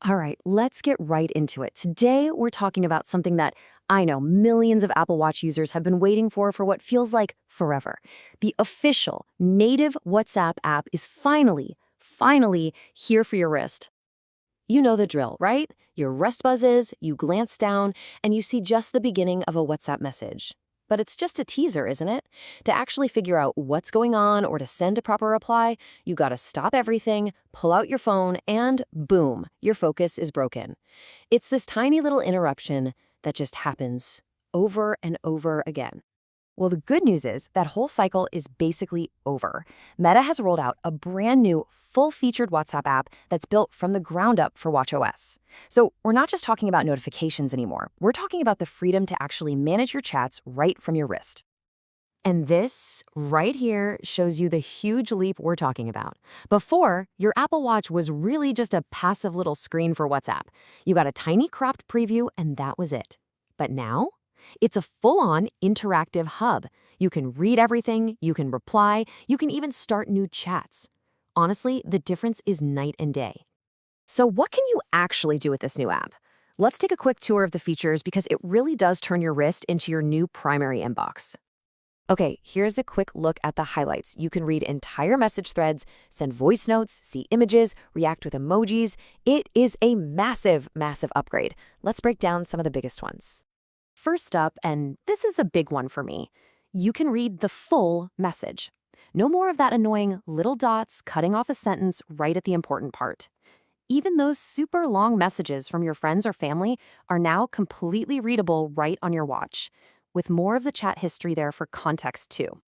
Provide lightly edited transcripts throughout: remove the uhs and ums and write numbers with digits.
All right, let's get right into it. Today, we're talking about something that I know millions of Apple Watch users have been waiting for what feels like forever. The official native WhatsApp app is finally here for your wrist. You know the drill, right? Your wrist buzzes, you glance down, and you see just the beginning of a WhatsApp message. But it's just a teaser, isn't it? To actually figure out what's going on or to send a proper reply, you gotta stop everything, pull out your phone, and boom, your focus is broken. It's this tiny little interruption that just happens over and over again. Well, the good news is that whole cycle is basically over. Meta has rolled out a brand new, full-featured WhatsApp app that's built from the ground up for watchOS. So we're not just talking about notifications anymore. We're talking about the freedom to actually manage your chats right from your wrist. And this right here shows you the huge leap we're talking about. Before, your Apple Watch was really just a passive little screen for WhatsApp. You got a tiny cropped preview and that was it. But now, it's a full-on interactive hub. You can read everything, you can reply, you can even start new chats. Honestly, the difference is night and day. So what can you actually do with this new app? Let's take a quick tour of the features because it really does turn your wrist into your new primary inbox. Okay, here's a quick look at the highlights. You can read entire message threads, send voice notes, see images, react with emojis. It is a massive upgrade. Let's break down some of the biggest ones. First up, and this is a big one for me, you can read the full message. No more of that annoying little dots cutting off a sentence right at the important part. Even those super long messages from your friends or family are now completely readable right on your watch, with more of the chat history there for context too.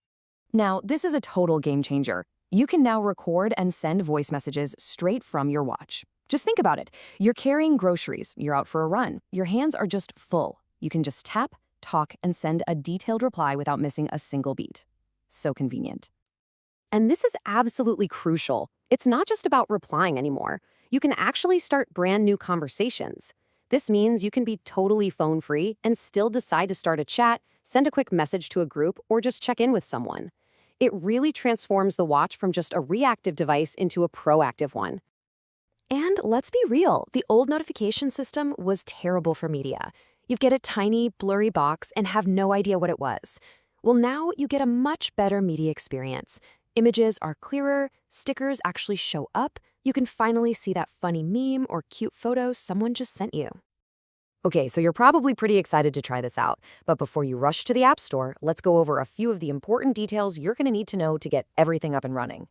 Now, this is a total game changer. You can now record and send voice messages straight from your watch. Just think about it. You're carrying groceries, you're out for a run, your hands are just full. You can just tap, talk, and send a detailed reply without missing a single beat. So convenient. And this is absolutely crucial. It's not just about replying anymore. You can actually start brand new conversations. This means you can be totally phone-free and still decide to start a chat, send a quick message to a group, or just check in with someone. It really transforms the watch from just a reactive device into a proactive one. And let's be real, the old notification system was terrible for media. You'd get a tiny, blurry box and have no idea what it was. Well, now you get a much better media experience. Images are clearer, stickers actually show up, you can finally see that funny meme or cute photo someone just sent you. Okay, so you're probably pretty excited to try this out, but before you rush to the App Store, let's go over a few of the important details you're going to need to know to get everything up and running.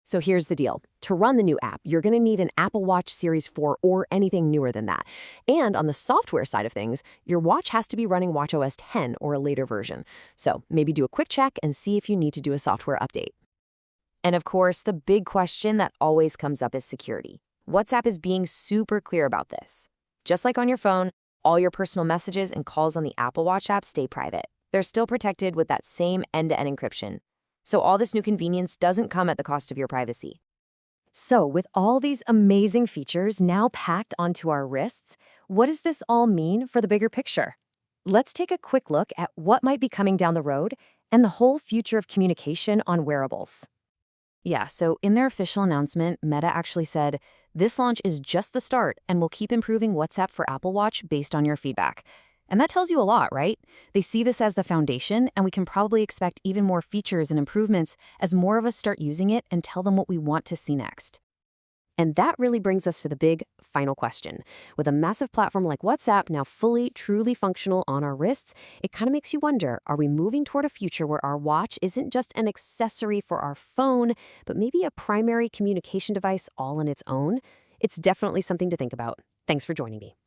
So here's the deal. To run the new app, you're going to need an Apple Watch Series 4 or anything newer than that. And on the software side of things, your watch has to be running watchOS 10 or a later version. So maybe do a quick check and see if you need to do a software update. And of course, the big question that always comes up is security. WhatsApp is being super clear about this. Just like on your phone, all your personal messages and calls on the Apple Watch app stay private. They're still protected with that same end-to-end encryption. So all this new convenience doesn't come at the cost of your privacy. So with all these amazing features now packed onto our wrists, what does this all mean for the bigger picture? Let's take a quick look at what might be coming down the road and the whole future of communication on wearables. Yeah, so in their official announcement, Meta actually said, this launch is just the start and we'll keep improving WhatsApp for Apple Watch based on your feedback. And that tells you a lot, right? They see this as the foundation, and we can probably expect even more features and improvements as more of us start using it and tell them what we want to see next. And that really brings us to the big final question. With a massive platform like WhatsApp now fully, truly functional on our wrists, it kind of makes you wonder, are we moving toward a future where our watch isn't just an accessory for our phone, but maybe a primary communication device all on its own? It's definitely something to think about. Thanks for joining me.